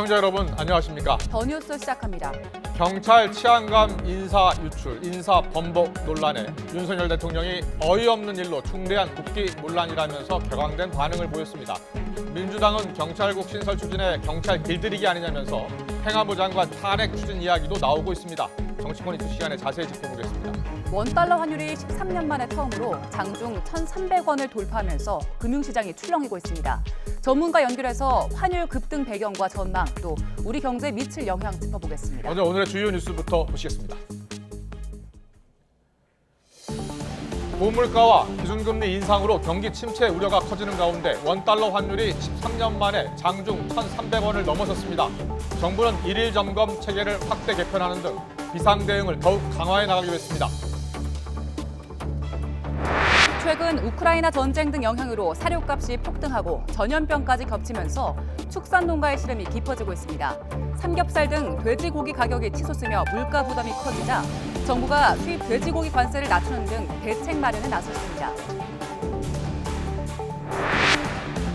시청자 여러분 안녕하십니까? 더 뉴스 시작합니다. 경찰 치안감 인사 유출, 인사 번복 논란에 윤석열 대통령이 어이없는 일로 중대한 국기문란이라면서 격앙된 반응을 보였습니다. 민주당은 경찰국 신설 추진에 경찰 길들이기 아니냐면서 행안부 장관 탄핵 추진 이야기도 나오고 있습니다. 정치권 이슈 시간에 자세히 짚어보겠습니다. 원달러 환율이 13년 만에 처음으로 장중 1,300원을 돌파하면서 금융시장이 출렁이고 있습니다. 전문가 연결해서 환율 급등 배경과 전망, 또 우리 경제에 미칠 영향 짚어보겠습니다. 먼저 오늘의 주요 뉴스부터 보시겠습니다. 고물가와 기준금리 인상으로 경기 침체 우려가 커지는 가운데 원달러 환율이 13년 만에 장중 1,300원을 넘어섰습니다. 정부는 일일 점검 체계를 확대 개편하는 등 비상 대응을 더욱 강화해 나가기로 했습니다. 최근 우크라이나 전쟁 등 영향으로 사료값이 폭등하고 전염병까지 겹치면서 축산 농가의 시름이 깊어지고 있습니다. 삼겹살 등 돼지고기 가격이 치솟으며 물가 부담이 커지자 정부가 수입 돼지고기 관세를 낮추는 등 대책 마련에 나섰습니다.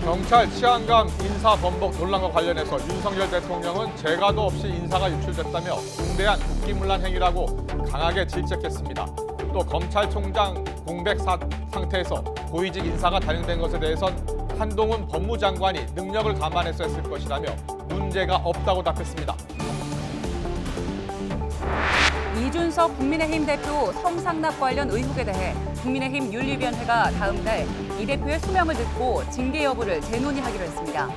경찰 치안감 인사 번복 논란과 관련해서 윤석열 대통령은 재가도 없이 인사가 유출됐다며 중대한 국기문란 행위라고 강하게 질책했습니다. 또 검찰총장 공백 상태에서 고위직 인사가 단행된 것에 대해선 한동훈 법무장관이 능력을 감안해서 했을 것이라며 문제가 없다고 답했습니다. 이준석 국민의힘 대표 성상납 관련 의혹에 대해 국민의힘 윤리위원회가 다음 달 이 대표의 소명을 듣고 징계 여부를 재논의하기로 했습니다.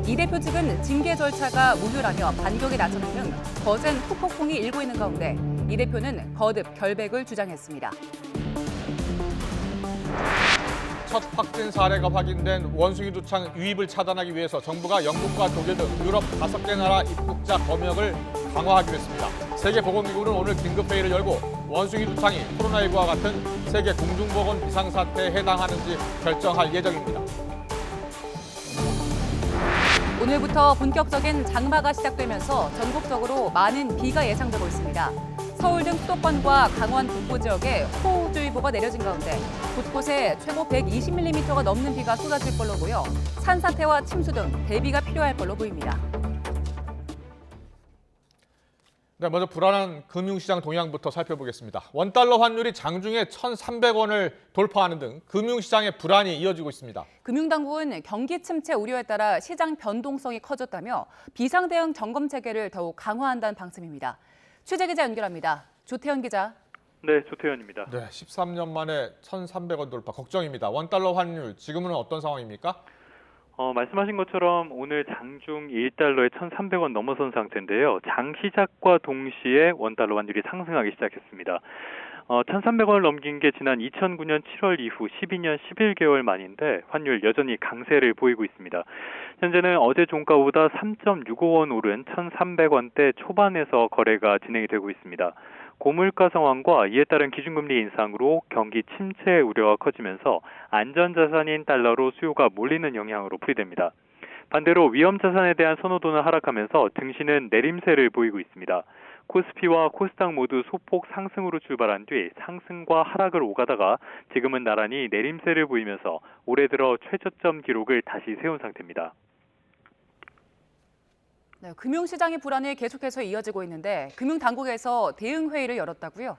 이 대표 측은 징계 절차가 무효라며 반격에 나서는 등 거센 후폭풍이 일고 있는 가운데 이 대표는 거듭 결백을 주장했습니다. 첫 확진 사례가 확인된 원숭이 두창 유입을 차단하기 위해서 정부가 영국과 독일 등 유럽 5개 나라 입국자 검역을 강화하기로 했습니다. 세계보건기구는 오늘 긴급회의를 열고 원숭이 두창이 코로나19와 같은 세계 공중보건 비상사태에 해당하는지 결정할 예정입니다. 오늘부터 본격적인 장마가 시작되면서 전국적으로 많은 비가 예상되고 있습니다. 서울 등 수도권과 강원 북부 지역에 호우주의보가 내려진 가운데 곳곳에 최고 120mm가 넘는 비가 쏟아질 걸로 보여 산사태와 침수 등 대비가 필요할 걸로 보입니다. 네, 먼저 불안한 금융시장 동향부터 살펴보겠습니다. 원달러 환율이 장중에 1,300원을 돌파하는 등 금융시장의 불안이 이어지고 있습니다. 금융당국은 경기 침체 우려에 따라 시장 변동성이 커졌다며 비상대응 점검 체계를 더욱 강화한다는 방침입니다. 취재기자 연결합니다. 조태현 기자. 네, 조태현입니다. 네, 13년 만에 1,300원 돌파 걱정입니다. 원달러 환율 지금은 어떤 상황입니까? 말씀하신 것처럼 오늘 장중 1달러에 1,300원 넘어선 상태인데요. 장 시작과 동시에 원달러 환율이 상승하기 시작했습니다. 1,300원을 넘긴 게 지난 2009년 7월 이후 12년 11개월 만인데 환율 여전히 강세를 보이고 있습니다. 현재는 어제 종가보다 3.65원 오른 1,300원대 초반에서 거래가 진행이 되고 있습니다. 고물가 상황과 이에 따른 기준금리 인상으로 경기 침체 우려가 커지면서 안전자산인 달러로 수요가 몰리는 영향으로 풀이됩니다. 반대로 위험자산에 대한 선호도는 하락하면서 증시는 내림세를 보이고 있습니다. 코스피와 코스닥 모두 소폭 상승으로 출발한 뒤 상승과 하락을 오가다가 지금은 나란히 내림세를 보이면서 올해 들어 최저점 기록을 다시 세운 상태입니다. 네, 금융시장의 불안이 계속해서 이어지고 있는데 금융당국에서 대응회의를 열었다고요?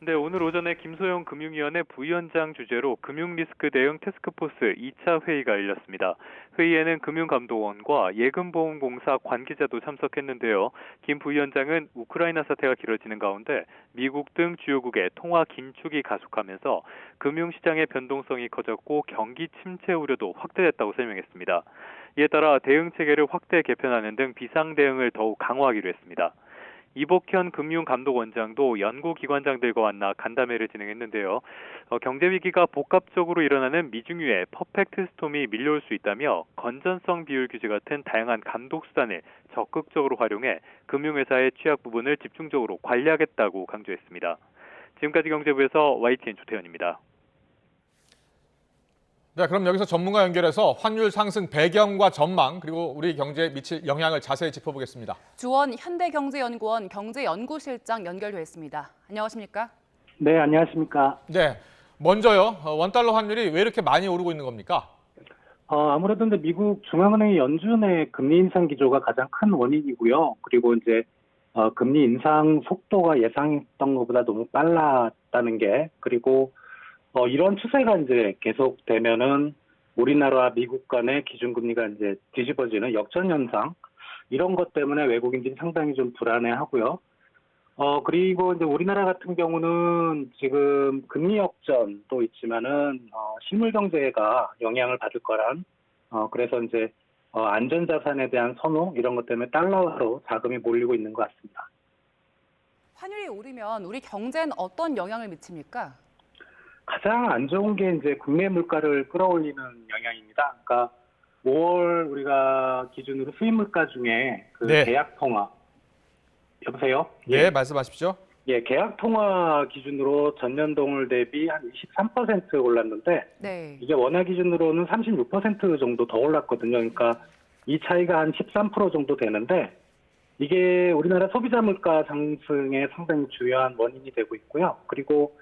네, 오늘 오전에 김소영 금융위원회 부위원장 주재로 금융리스크 대응 태스크포스 2차 회의가 열렸습니다. 회의에는 금융감독원과 예금보험공사 관계자도 참석했는데요. 김 부위원장은 우크라이나 사태가 길어지는 가운데 미국 등 주요국의 통화 긴축이 가속하면서 금융시장의 변동성이 커졌고 경기 침체 우려도 확대됐다고 설명했습니다. 이에 따라 대응 체계를 확대 개편하는 등 비상 대응을 더욱 강화하기로 했습니다. 이복현 금융감독원장도 연구기관장들과 만나 간담회를 진행했는데요. 경제 위기가 복합적으로 일어나는 미중유의 퍼펙트 스톰이 밀려올 수 있다며 건전성 비율 규제 같은 다양한 감독 수단을 적극적으로 활용해 금융회사의 취약 부분을 집중적으로 관리하겠다고 강조했습니다. 지금까지 경제부에서 YTN 조태현입니다. 네, 그럼 여기서 전문가 연결해서 환율 상승 배경과 전망 그리고 우리 경제에 미칠 영향을 자세히 짚어보겠습니다. 주원 현대경제연구원 경제연구실장 연결돼 있습니다. 안녕하십니까? 네, 안녕하십니까? 네, 먼저요. 원달러 환율이 왜 이렇게 많이 오르고 있는 겁니까? 아무래도 근데 미국 중앙은행의 연준의 금리 인상 기조가 가장 큰 원인이고요. 그리고 이제 금리 인상 속도가 예상했던 것보다 너무 빨랐다는 게, 그리고 이런 추세가 이제 계속되면은 우리나라와 미국 간의 기준금리가 이제 뒤집어지는 역전 현상, 이런 것 때문에 외국인들이 상당히 좀 불안해하고요. 그리고 이제 우리나라 같은 경우는 지금 금리 역전도 있지만은, 실물 경제가 영향을 받을 거란, 그래서 이제, 안전자산에 대한 선호, 이런 것 때문에 달러로 자금이 몰리고 있는 것 같습니다. 환율이 오르면 우리 경제엔 어떤 영향을 미칩니까? 가장 안 좋은 게 이제 국내 물가를 끌어올리는 영향입니다. 그러니까 5월 우리가 기준으로 수입 물가 중에 그 네. 계약 통화, 여보세요? 네, 말씀하십시오. 예, 계약 통화 기준으로 전년 동월 대비 한 23% 올랐는데, 네. 이게 원화 기준으로는 36% 정도 더 올랐거든요. 그러니까 이 차이가 한 13% 정도 되는데, 이게 우리나라 소비자 물가 상승에 상당히 중요한 원인이 되고 있고요. 그리고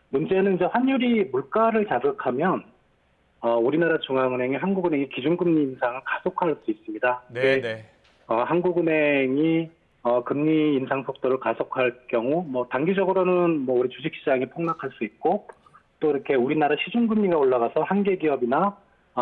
문제는 이제 환율이 물가를 자극하면 우리나라 중앙은행이 한국은행의 기준금리 인상을 가속화할 수 있습니다. 네, 네. 한국은행이 금리 인상 속도를 가속화할 경우, 뭐 단기적으로는 뭐 우리 주식시장이 폭락할 수 있고, 또 이렇게 우리나라 시중금리가 올라가서 한계 기업이나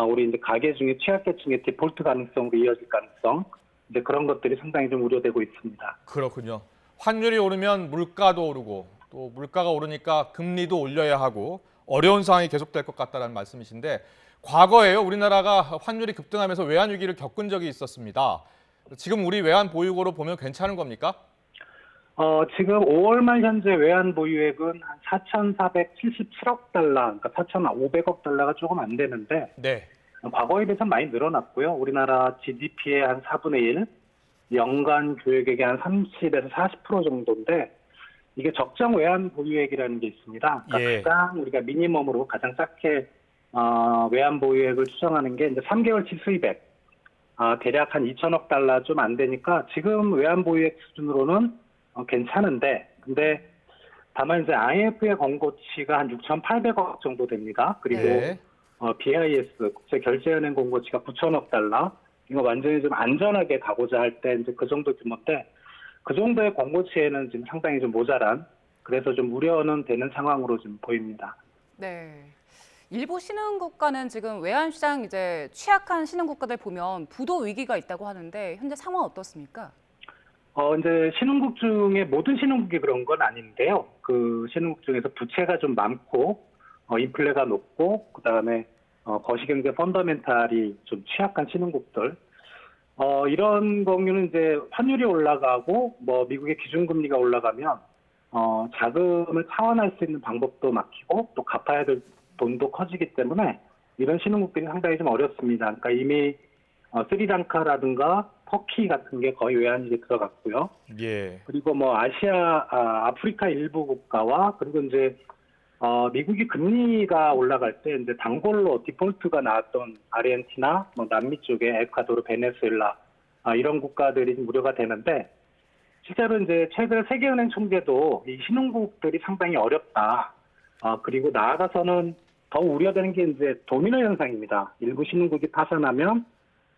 우리 이제 가계 중에 취약계층의 디폴트 가능성으로 이어질 가능성, 이제 그런 것들이 상당히 좀 우려되고 있습니다. 그렇군요. 환율이 오르면 물가도 오르고 또 물가가 오르니까 금리도 올려야 하고 어려운 상황이 계속될 것 같다는 말씀이신데, 과거에요, 우리나라가 환율이 급등하면서 외환 위기를 겪은 적이 있었습니다. 지금 우리 외환 보유고로 보면 괜찮은 겁니까? 지금 5월 말 현재 외환 보유액은 한 4,477억 달러, 그러니까 4,500억 달러가 조금 안 되는데, 네. 과거에 비해서 많이 늘어났고요. 우리나라 GDP의 한 4분의 1, 연간 교역액의 한 30에서 40% 정도인데, 이게 적정 외환 보유액이라는 게 있습니다. 그러니까 예. 가장 우리가 미니멈으로 가장 작게 외환 보유액을 추정하는 게 이제 3개월치 수입액, 대략 한 2천억 달러 좀 안 되니까 지금 외환 보유액 수준으로는 괜찮은데, 근데 다만 이제 IMF의 권고치가 한 6,800억 정도 됩니다. 그리고 네. BIS 국제결제은행 권고치가 9천억 달러, 이거 완전히 좀 안전하게 가고자 할 때 이제 그 정도 규모인데, 그 정도의 권고치에는 지금 상당히 좀 모자란, 그래서 좀 우려는 되는 상황으로 좀 보입니다. 네. 일부 신흥국가는 지금 외환시장 이제 취약한 신흥국가들 보면 부도 위기가 있다고 하는데 현재 상황 어떻습니까? 이제 신흥국 중에 모든 신흥국이 그런 건 아닌데요. 그 신흥국 중에서 부채가 좀 많고, 인플레가 높고, 그 다음에 거시경제 펀더멘탈이 좀 취약한 신흥국들, 이런 경우는 이제 환율이 올라가고, 뭐 미국의 기준금리가 올라가면 자금을 차원할 수 있는 방법도 막히고, 또 갚아야 될 돈도 커지기 때문에 이런 신흥국들이 상당히 좀 어렵습니다. 그러니까 이미 스리랑카라든가 터키 같은 게 거의 외환위기에 들어갔고요. 예. 그리고 뭐 아프리카 일부 국가와, 그리고 이제 미국이 금리가 올라갈 때 이제 단골로 디폴트가 나왔던 아르헨티나, 뭐 남미 쪽에 에콰도르, 베네수엘라, 이런 국가들이 좀 우려가 되는데, 실제로 이제 최근 세계은행 총재도 이 신흥국들이 상당히 어렵다. 그리고 나아가서는 더 우려되는 게 이제 도미노 현상입니다. 일부 신흥국이 파산하면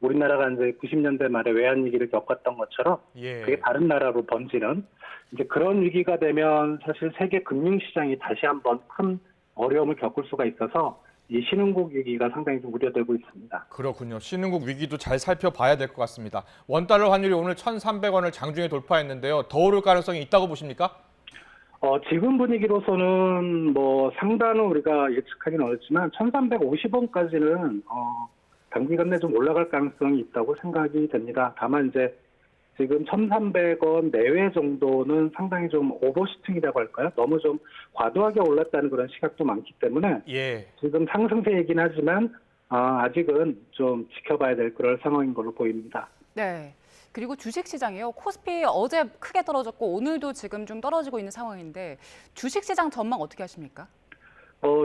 우리나라가 이제 90년대 말에 외환 위기를 겪었던 것처럼 예. 그게 다른 나라로 번지는, 이제 그런 위기가 되면 사실 세계 금융시장이 다시 한번 큰 어려움을 겪을 수가 있어서 이 신흥국 위기가 상당히 좀 우려되고 있습니다. 그렇군요. 신흥국 위기도 잘 살펴봐야 될 것 같습니다. 원달러 환율이 오늘 1,300원을 장중에 돌파했는데요. 더 오를 가능성이 있다고 보십니까? 지금 분위기로서는 뭐 상단은 우리가 예측하기는 어렵지만 1,350원까지는 단기간 내 좀 올라갈 가능성이 있다고 생각이 됩니다. 다만 이제 지금 1,300원 내외 정도는 상당히 좀 오버슈팅이라고 할까요? 너무 좀 과도하게 올랐다는 그런 시각도 많기 때문에 예. 지금 상승세이긴 하지만 아직은 좀 지켜봐야 될 그럴 상황인 걸로 보입니다. 네. 그리고 주식시장이요. 코스피 어제 크게 떨어졌고 오늘도 지금 좀 떨어지고 있는 상황인데 주식시장 전망 어떻게 하십니까?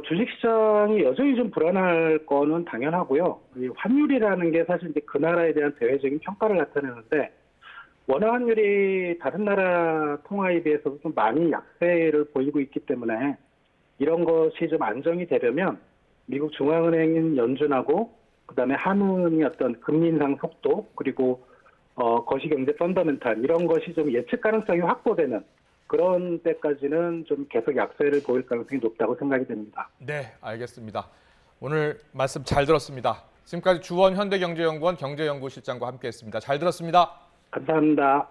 주식시장이 여전히 좀 불안할 거는 당연하고요. 이 환율이라는 게 사실 이제 그 나라에 대한 대외적인 평가를 나타내는데, 원화 환율이 다른 나라 통화에 비해서 좀 많이 약세를 보이고 있기 때문에 이런 것이 좀 안정이 되려면 미국 중앙은행인 연준하고 그다음에 한은이 어떤 금리 인상 속도, 그리고 거시경제 펀더멘탈 이런 것이 좀 예측 가능성이 확보되는 그런 때까지는 좀 계속 약세를 보일 가능성이 높다고 생각이 됩니다. 네, 알겠습니다. 오늘 말씀 잘 들었습니다. 지금까지 주원 현대경제연구원 경제연구실장과 함께했습니다. 잘 들었습니다. 감사합니다.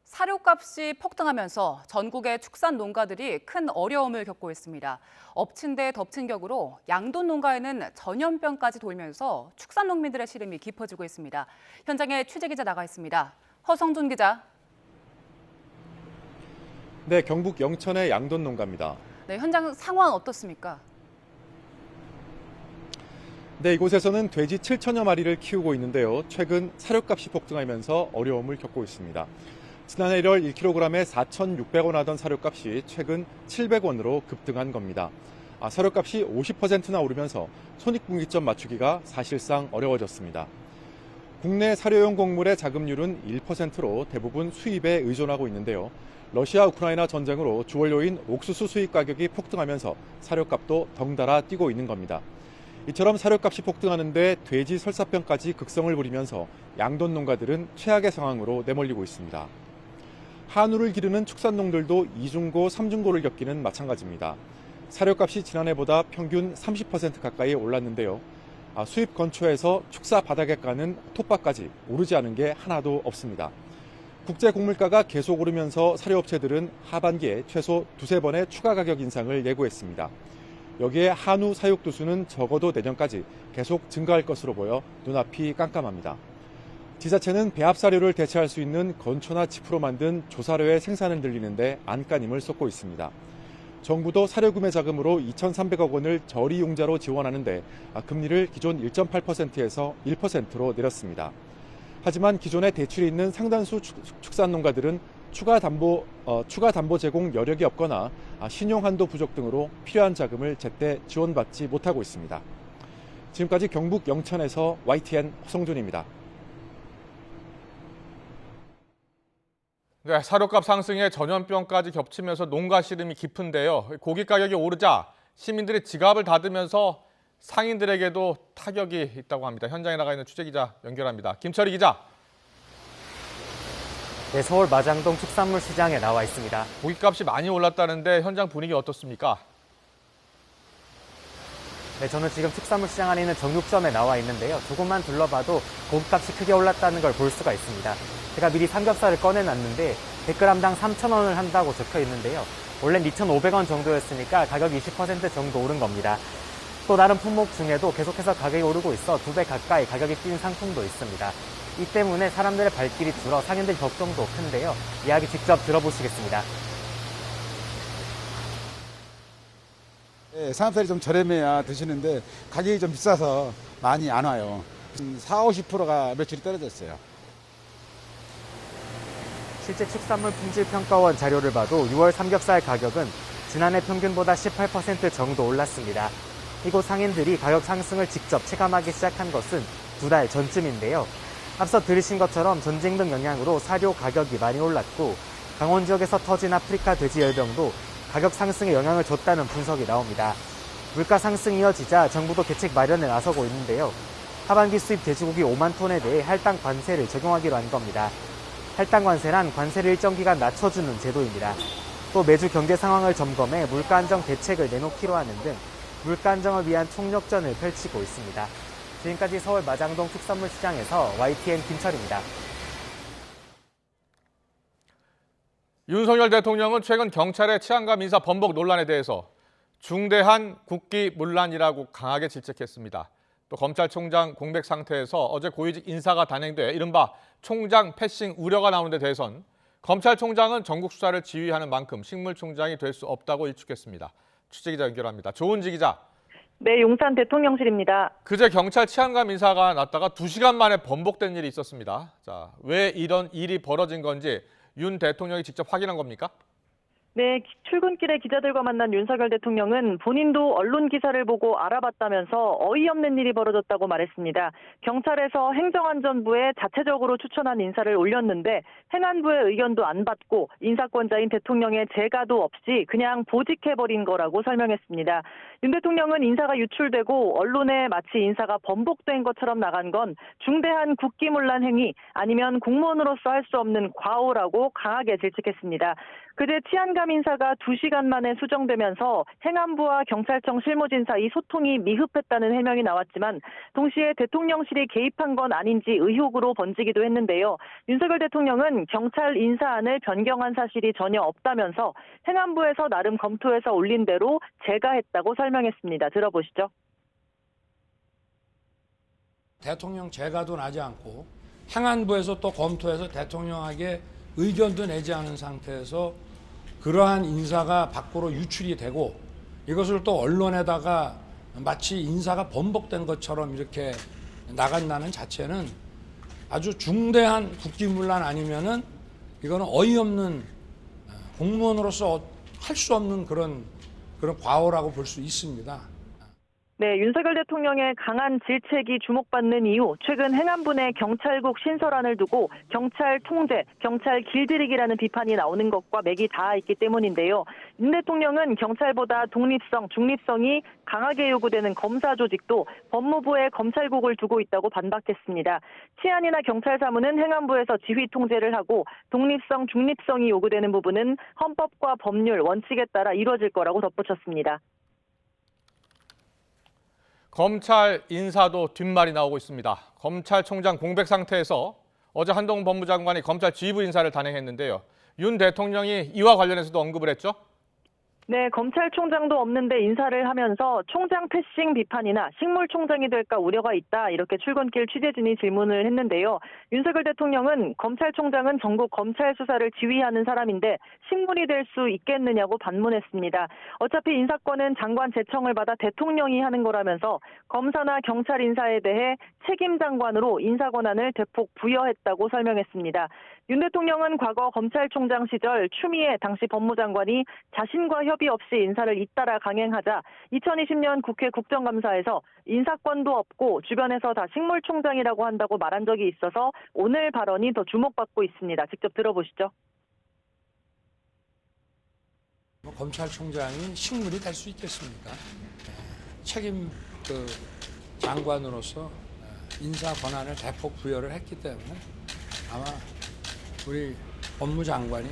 사료값이 폭등하면서 전국의 축산 농가들이 큰 어려움을 겪고 있습니다. 엎친 데 덮친 격으로 양돈 농가에는 전염병까지 돌면서 축산 농민들의 시름이 깊어지고 있습니다. 현장에 취재기자 나가 있습니다. 허성준 기자. 네, 경북 영천의 양돈 농가입니다. 네, 현장 상황 어떻습니까? 네, 이곳에서는 돼지 7천여 마리를 키우고 있는데요. 최근 사료값이 폭등하면서 어려움을 겪고 있습니다. 지난해 1월 1kg에 4,600원 하던 사료값이 최근 700원으로 급등한 겁니다. 사료값이 50%나 오르면서 손익분기점 맞추기가 사실상 어려워졌습니다. 국내 사료용 곡물의 자급률은 1%로 대부분 수입에 의존하고 있는데요. 러시아 우크라이나 전쟁으로 주원료인 옥수수 수입 가격이 폭등하면서 사료값도 덩달아 뛰고 있는 겁니다. 이처럼 사료값이 폭등하는데 돼지 설사병까지 극성을 부리면서 양돈 농가들은 최악의 상황으로 내몰리고 있습니다. 한우를 기르는 축산농들도 2중고, 3중고를 겪기는 마찬가지입니다. 사료값이 지난해보다 평균 30% 가까이 올랐는데요. 수입 건초에서 축사 바닥에 까는 톱밥까지 오르지 않은 게 하나도 없습니다. 국제 곡물가가 계속 오르면서 사료업체들은 하반기에 최소 2-3번의 추가 가격 인상을 예고했습니다. 여기에 한우 사육 두수는 적어도 내년까지 계속 증가할 것으로 보여 눈앞이 깜깜합니다. 지자체는 배합사료를 대체할 수 있는 건초나 짚으로 만든 조사료의 생산을 늘리는데 안간힘을 쏟고 있습니다. 정부도 사료 구매 자금으로 2,300억 원을 저리융자로 지원하는데 금리를 기존 1.8%에서 1%로 내렸습니다. 하지만 기존에 대출이 있는 상당수 축산농가들은 추가 담보 제공 여력이 없거나 신용한도 부족 등으로 필요한 자금을 제때 지원받지 못하고 있습니다. 지금까지 경북 영천에서 YTN 허성준입니다. 네, 사료값 상승에 전염병까지 겹치면서 농가 시름이 깊은데요. 고기 가격이 오르자 시민들이 지갑을 닫으면서 상인들에게도 타격이 있다고 합니다. 현장에 나가 있는 취재기자 연결합니다. 김철희 기자. 네, 서울 마장동 축산물 시장에 나와 있습니다. 고기값이 많이 올랐다는데 현장 분위기 어떻습니까? 네, 저는 지금 축산물 시장 안에 있는 정육점에 나와 있는데요. 조금만 둘러봐도 고기값이 크게 올랐다는 걸 볼 수가 있습니다. 제가 미리 삼겹살을 꺼내놨는데 100g당 3,000원을 한다고 적혀 있는데요. 원래는 2,500원 정도였으니까 가격이 20% 정도 오른 겁니다. 또 다른 품목 중에도 계속해서 가격이 오르고 있어 2배 가까이 가격이 뛴 상품도 있습니다. 이 때문에 사람들의 발길이 줄어 상인들 걱정도 큰데요. 이야기 직접 들어보시겠습니다. 네, 삼겹살이 좀 저렴해야 드시는데 가격이 좀 비싸서 많이 안 와요. 40~50%가 매출이 떨어졌어요. 실제 축산물 품질평가원 자료를 봐도 6월 삼겹살 가격은 지난해 평균보다 18% 정도 올랐습니다. 이곳 상인들이 가격 상승을 직접 체감하기 시작한 것은 2달 전쯤인데요. 앞서 들으신 것처럼 전쟁 등 영향으로 사료 가격이 많이 올랐고 강원 지역에서 터진 아프리카 돼지 열병도 가격 상승에 영향을 줬다는 분석이 나옵니다. 물가 상승이 이어지자 정부도 대책 마련에 나서고 있는데요. 하반기 수입 돼지고기 5만 톤에 대해 할당 관세를 적용하기로 한 겁니다. 할당 관세란 관세를 일정 기간 낮춰주는 제도입니다. 또 매주 경제 상황을 점검해 물가 안정 대책을 내놓기로 하는 등 물가 안정을 위한 총력전을 펼치고 있습니다. 지금까지 서울 마장동 축산물 시장에서 YTN 김철입니다. 윤석열 대통령은 최근 경찰의 치안감 인사 번복 논란에 대해서 중대한 국기문란이라고 강하게 질책했습니다. 또 검찰총장 공백 상태에서 어제 고위직 인사가 단행돼 이른바 총장 패싱 우려가 나오는 데 대해선 검찰총장은 전국 수사를 지휘하는 만큼 식물총장이 될 수 없다고 일축했습니다. 취재기자 연결합니다. 조은지 기자. 네, 용산 대통령실입니다. 그제 경찰 치안감 인사가 났다가 2시간 만에 번복된 일이 있었습니다. 자, 왜 이런 일이 벌어진 건지 윤 대통령이 직접 확인한 겁니까? 네, 출근길에 기자들과 만난 윤석열 대통령은 본인도 언론 기사를 보고 알아봤다면서 어이없는 일이 벌어졌다고 말했습니다. 경찰에서 행정안전부에 자체적으로 추천한 인사를 올렸는데 행안부의 의견도 안 받고 인사권자인 대통령의 재가도 없이 그냥 보직해버린 거라고 설명했습니다. 윤 대통령은 인사가 유출되고 언론에 마치 인사가 번복된 것처럼 나간 건 중대한 국기문란 행위 아니면 공무원으로서 할 수 없는 과오라고 강하게 질책했습니다. 그제 치안감 인사가 2시간 만에 수정되면서 행안부와 경찰청 실무진 사이 소통이 미흡했다는 해명이 나왔지만 동시에 대통령실이 개입한 건 아닌지 의혹으로 번지기도 했는데요. 윤석열 대통령은 경찰 인사안을 변경한 사실이 전혀 없다면서 행안부에서 나름 검토해서 올린 대로 재가했다고 설명했습니다. 들어보시죠. 대통령 재가도 나지 않고 행안부에서 또 검토해서 대통령에게 의견도 내지 않은 상태에서 그러한 인사가 밖으로 유출이 되고 이것을 또 언론에다가 마치 인사가 번복된 것처럼 이렇게 나간다는 자체는 아주 중대한 국기문란 아니면은 이거는 어이없는 공무원으로서 할 수 없는 그런 과오라고 볼 수 있습니다. 네, 윤석열 대통령의 강한 질책이 주목받는 이유, 최근 행안부 내 경찰국 신설안을 두고 경찰 통제, 경찰 길들이기라는 비판이 나오는 것과 맥이 닿아 있기 때문인데요. 윤 대통령은 경찰보다 독립성, 중립성이 강하게 요구되는 검사 조직도 법무부에 검찰국을 두고 있다고 반박했습니다. 치안이나 경찰 사무는 행안부에서 지휘 통제를 하고 독립성, 중립성이 요구되는 부분은 헌법과 법률, 원칙에 따라 이루어질 거라고 덧붙였습니다. 검찰 인사도 뒷말이 나오고 있습니다. 검찰총장 공백 상태에서 어제 한동훈 법무장관이 검찰 지휘부 인사를 단행했는데요. 윤 대통령이 이와 관련해서도 언급을 했죠? 네, 검찰총장도 없는데 인사를 하면서 총장 패싱 비판이나 식물총장이 될까 우려가 있다 이렇게 출근길 취재진이 질문을 했는데요. 윤석열 대통령은 검찰총장은 전국 검찰 수사를 지휘하는 사람인데 식물이 될 수 있겠느냐고 반문했습니다. 어차피 인사권은 장관 제청을 받아 대통령이 하는 거라면서 검사나 경찰 인사에 대해 책임 장관으로 인사 권한을 대폭 부여했다고 설명했습니다. 윤 대통령은 과거 검찰총장 시절 추미애 당시 법무장관이 자신과 협의 없이 인사를 잇따라 강행하자 2020년 국회 국정감사에서 인사권도 없고 주변에서 다 식물총장이라고 한다고 말한 적이 있어서 오늘 발언이 더 주목받고 있습니다. 직접 들어보시죠. 검찰총장이 식물이 될 수 있겠습니까? 책임 장관으로서 인사 권한을 대폭 부여를 했기 때문에 아마 우리 법무장관이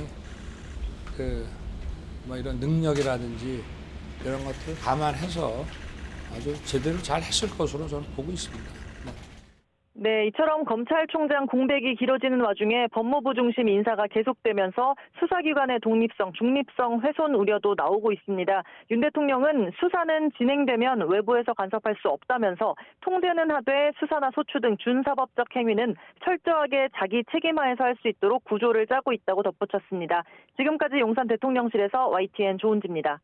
이런 능력이라든지 이런 것들을 감안해서 아주 제대로 잘 했을 것으로 저는 보고 있습니다. 네, 이처럼 검찰총장 공백이 길어지는 와중에 법무부 중심 인사가 계속되면서 수사기관의 독립성, 중립성 훼손 우려도 나오고 있습니다. 윤 대통령은 수사는 진행되면 외부에서 간섭할 수 없다면서 통제는 하되 수사나 소추 등 준사법적 행위는 철저하게 자기 책임하에서 할 수 있도록 구조를 짜고 있다고 덧붙였습니다. 지금까지 용산 대통령실에서 YTN 조은지입니다.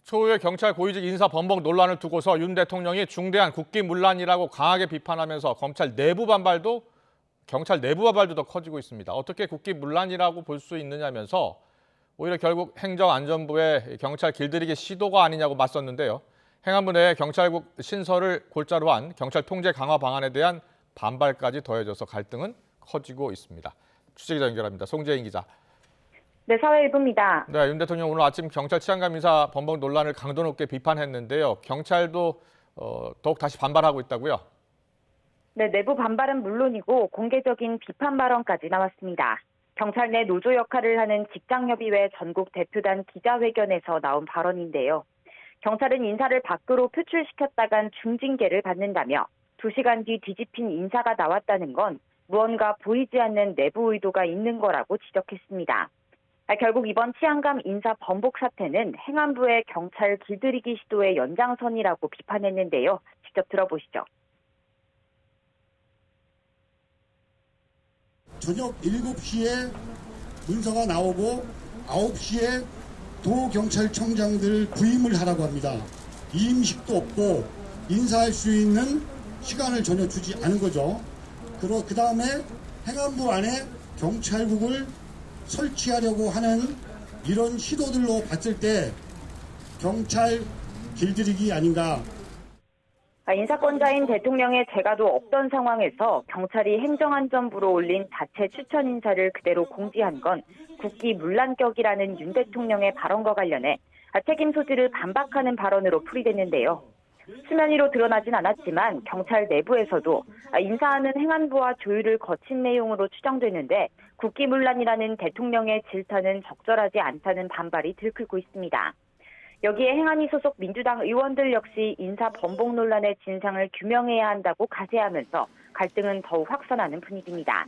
초유의 경찰 고위직 인사 번복 논란을 두고서 윤 대통령이 중대한 국기문란이라고 강하게 비판하면서 경찰 내부 반발도 더 커지고 있습니다. 어떻게 국기문란이라고 볼 수 있느냐면서 오히려 결국 행정안전부의 경찰 길들이기 시도가 아니냐고 맞섰는데요. 행안부 내 경찰국 신설을 골자로 한 경찰 통제 강화 방안에 대한 반발까지 더해져서 갈등은 커지고 있습니다. 취재기자 연결합니다. 송재인 기자. 네, 사회일부입니다. 네, 윤 대통령 오늘 아침 경찰 치안감 인사 번복 논란을 강도 높게 비판했는데요. 경찰도 더욱 다시 반발하고 있다고요? 네, 내부 반발은 물론이고 공개적인 비판 발언까지 나왔습니다. 경찰 내 노조 역할을 하는 직장협의회 전국 대표단 기자회견에서 나온 발언인데요. 경찰은 인사를 밖으로 표출시켰다간 중징계를 받는다며 2시간 뒤 뒤집힌 인사가 나왔다는 건 무언가 보이지 않는 내부 의도가 있는 거라고 지적했습니다. 결국 이번 치안감 인사 번복 사태는 행안부의 경찰 길들이기 시도의 연장선이라고 비판했는데요. 직접 들어보시죠. 저녁 7시에 문서가 나오고 9시에 도경찰청장들 부임을 하라고 합니다. 이임식도 없고 인사할 수 있는 시간을 전혀 주지 않은 거죠. 그 다음에 행안부 안에 경찰국을 설치하려고 하는 이런 시도들로 봤을 때 경찰 길들이기 아닌가. 인사권자인 대통령의 재가도 없던 상황에서 경찰이 행정안전부로 올린 자체 추천 인사를 그대로 공지한 건 국기문란격이라는 윤 대통령의 발언과 관련해 책임 소지를 반박하는 발언으로 풀이됐는데요. 수면 위로 드러나진 않았지만 경찰 내부에서도 인사하는 행안부와 조율을 거친 내용으로 추정되는데 국기문란이라는 대통령의 질타는 적절하지 않다는 반발이 들끓고 있습니다. 여기에 행안위 소속 민주당 의원들 역시 인사 번복 논란의 진상을 규명해야 한다고 가세하면서 갈등은 더욱 확산하는 분위기입니다.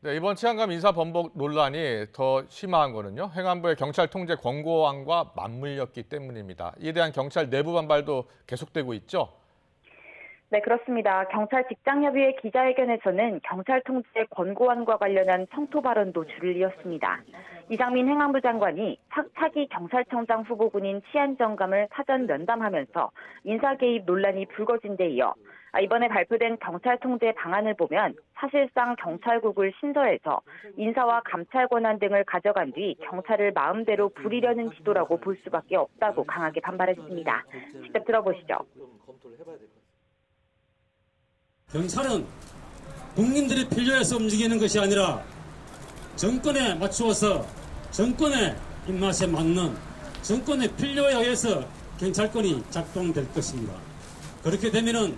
네, 이번 치안감 인사 번복 논란이 더 심화한 거는요. 행안부의 경찰 통제 권고안과 맞물렸기 때문입니다. 이에 대한 경찰 내부 반발도 계속되고 있죠. 네, 그렇습니다. 경찰 직장협의회 기자회견에서는 경찰 통제 권고안과 관련한 성토 발언도 줄을 이었습니다. 이상민 행안부 장관이 차기 경찰청장 후보군인 치안정감을 사전 면담하면서 인사 개입 논란이 불거진 데 이어 이번에 발표된 경찰 통제 방안을 보면 사실상 경찰국을 신설해서 인사와 감찰 권한 등을 가져간 뒤 경찰을 마음대로 부리려는 시도라고 볼 수밖에 없다고 강하게 반발했습니다. 직접 들어보시죠. 경찰은 국민들의 필요해서 움직이는 것이 아니라 정권에 맞추어서 정권의 입맛에 맞는 정권의 필요에 의해서 경찰권이 작동될 것입니다. 그렇게 되면은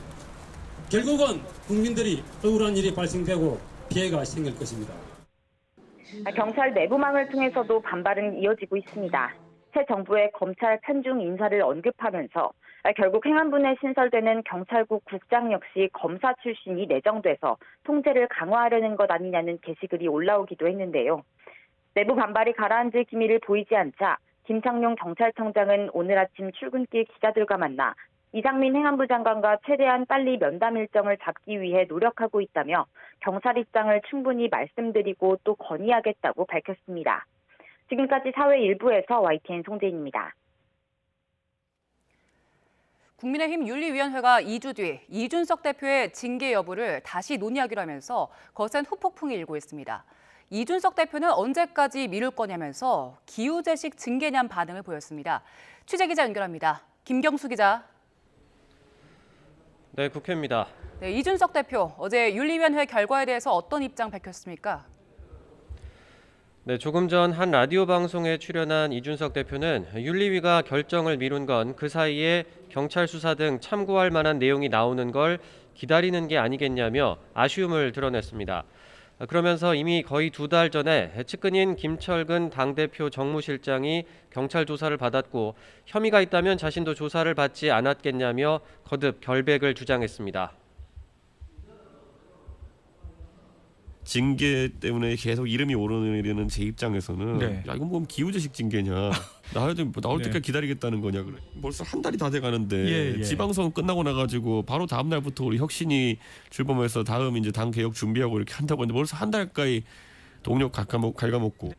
결국은 국민들이 억울한 일이 발생되고 피해가 생길 것입니다. 경찰 내부망을 통해서도 반발은 이어지고 있습니다. 새 정부의 검찰 편중 인사를 언급하면서 결국 행안부 내 신설되는 경찰국 국장 역시 검사 출신이 내정돼서 통제를 강화하려는 것 아니냐는 게시글이 올라오기도 했는데요. 내부 반발이 가라앉을 기미를 보이지 않자 김창룡 경찰청장은 오늘 아침 출근길 기자들과 만나 이상민 행안부 장관과 최대한 빨리 면담 일정을 잡기 위해 노력하고 있다며 경찰 입장을 충분히 말씀드리고 또 건의하겠다고 밝혔습니다. 지금까지 사회 일부에서 YTN 송재인입니다. 국민의힘 윤리위원회가 2주 뒤 이준석 대표의 징계 여부를 다시 논의하기로 하면서 거센 후폭풍이 일고 있습니다. 이준석 대표는 언제까지 미룰 거냐면서 기우제식 징계냐는 반응을 보였습니다. 취재기자 연결합니다. 김경수 기자. 네, 국회입니다. 네, 이준석 대표, 어제 윤리위원회 결과에 대해서 어떤 입장 밝혔습니까? 네, 조금 전 한 라디오 방송에 출연한 이준석 대표는 윤리위가 결정을 미룬 건 그 사이에 경찰 수사 등 참고할 만한 내용이 나오는 걸 기다리는 게 아니겠냐며 아쉬움을 드러냈습니다. 그러면서 이미 거의 2달 전에 측근인 김철근 당대표 정무실장이 경찰 조사를 받았고 혐의가 있다면 자신도 조사를 받지 않았겠냐며 거듭 결백을 주장했습니다. 징계 때문에 계속 이름이 오르는 제 입장에서는 네. 야 이건 뭐 기우제식 징계냐 나올 때까지 기다리겠다는 거냐 그래. 벌써 한 달이 다 돼가는데 지방선거 끝나고 나가지고 바로 다음 날부터 우리 혁신이 출범해서 다음 이제 당 개혁 준비하고 이렇게 한다고 했는데 벌써 한 달 가까이 동력 갉아먹고.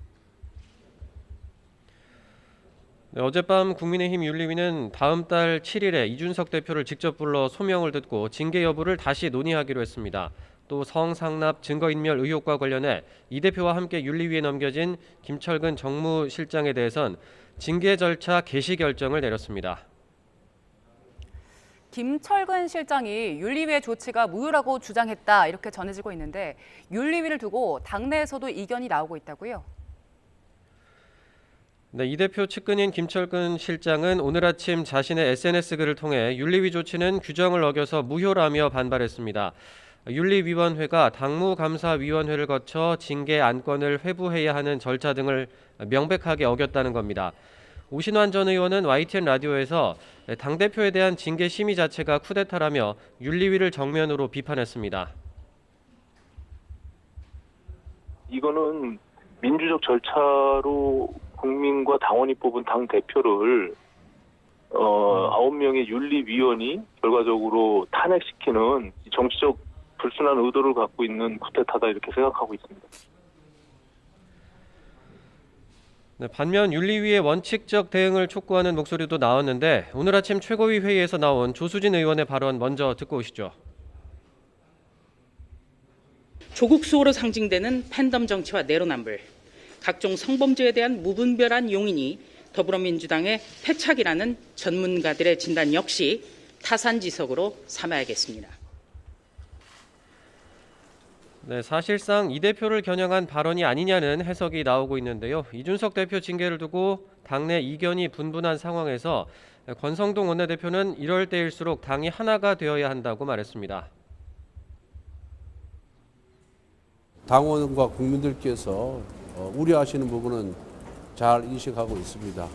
네, 어젯밤 국민의힘 윤리위는 다음 달 7일에 이준석 대표를 직접 불러 소명을 듣고 징계 여부를 다시 논의하기로 했습니다. 또 성상납 증거인멸 의혹과 관련해 이 대표와 함께 윤리위에 넘겨진 김철근 정무실장에 대해선 징계 절차 개시 결정을 내렸습니다. 김철근 실장이 윤리위의 조치가 무효라고 주장했다 이렇게 전해지고 있는데 윤리위를 두고 당내에서도 이견이 나오고 있다고요? 네, 이 대표 측근인 김철근 실장은 오늘 아침 자신의 SNS 글을 통해 윤리위 조치는 규정을 어겨서 무효라며 반발했습니다. 윤리위원회가 당무감사위원회를 거쳐 징계 안건을 회부해야 하는 절차 등을 명백하게 어겼다는 겁니다. 오신환 전 의원은 YTN 라디오에서 당대표에 대한 징계 심의 자체가 쿠데타라며 윤리위를 정면으로 비판했습니다. 이거는 민주적 절차로 국민과 당원이 뽑은 당대표를 9명의 윤리위원이 결과적으로 탄핵시키는 정치적 불순한 의도를 갖고 있는 쿠데타다 이렇게 생각하고 있습니다. 네, 반면 윤리위의 원칙적 대응을 촉구하는 목소리도 나왔는데 오늘 아침 최고위 회의에서 나온 조수진 의원의 발언 먼저 듣고 오시죠. 조국 수호로 상징되는 팬덤 정치와 내로남불, 각종 성범죄에 대한 무분별한 용인이 더불어민주당의 패착이라는 전문가들의 진단 역시 타산지석으로 삼아야겠습니다. 네, 사실상 이 대표를 겨냥한 발언이 아니냐는 해석이 나오고 있는데요. 이준석 대표 징계를 두고 당내 이견이 분분한 상황에서 권성동 원내대표는 이럴 때일수록 당이 하나가 되어야 한다고 말했습니다. 당원과 국민들께서 우려하시는 부분은 잘 인식하고 있습니다.